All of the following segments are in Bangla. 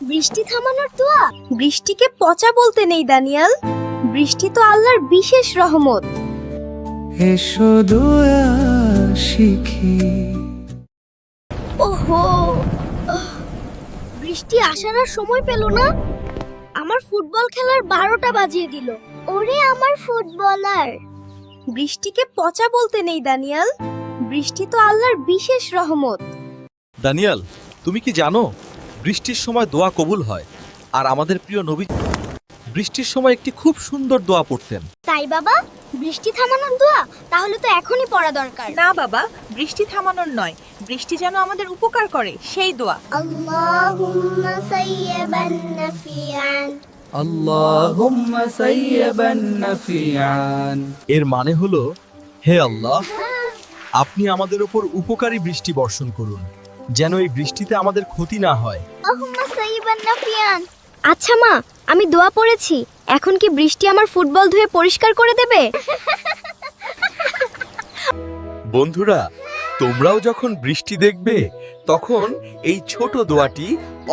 বৃষ্টি থামানোর দোয়া? বৃষ্টিকে পচা বলতে নেই দানিয়াল, বৃষ্টি তো আল্লাহর বিশেষ রহমত। এসো দোয়া শিখি। ওহো, বৃষ্টি আসার আর সময় পেল না। আমার ফুটবল খেলার 12টা বাজিয়ে দিল। ওরে আমার ফুটবলার! বৃষ্টিকে পচা বলতে নেই দানিয়াল, বৃষ্টি তো আল্লাহর বিশেষ রহমত। দানিয়াল, তুমি কি জানো বৃষ্টির সময় দোয়া কবুল হয়? আর আমাদের প্রিয় নবী বৃষ্টির সময় একটি খুব সুন্দর দোয়া পড়তেন। তাই বাবা, বৃষ্টি থামানোর দোয়া তাহলে তো এখনই পড়া দরকার। না বাবা, বৃষ্টি থামানোর নয়, বৃষ্টি যেন আমাদের উপকার করে সেই দোয়া। আল্লাহুম্মা সাইয়্যিবান নাফিআন। আল্লাহুম্মা সাইয়্যিবান নাফিআন। এর মানে হলো, হে আল্লাহ, আপনি আমাদের উপর উপকারী বৃষ্টি বর্ষণ করুন, যেন এই বৃষ্টিতে আমাদের ক্ষতি না হয়। আল্লাহুম্মা সাইয়্যিবান নাফিআন। আচ্ছা মা, আমি দোয়া পড়েছি, এখন কি বৃষ্টি আমার ফুটবল ধুয়ে পরিষ্কার করে দেবে? বন্ধুরা, তোমরাও যখন বৃষ্টি দেখবে তখন এই ছোট দোয়াটি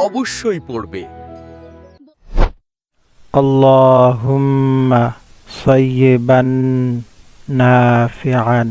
অবশ্যই পড়বে। اللهم صيبا نافعا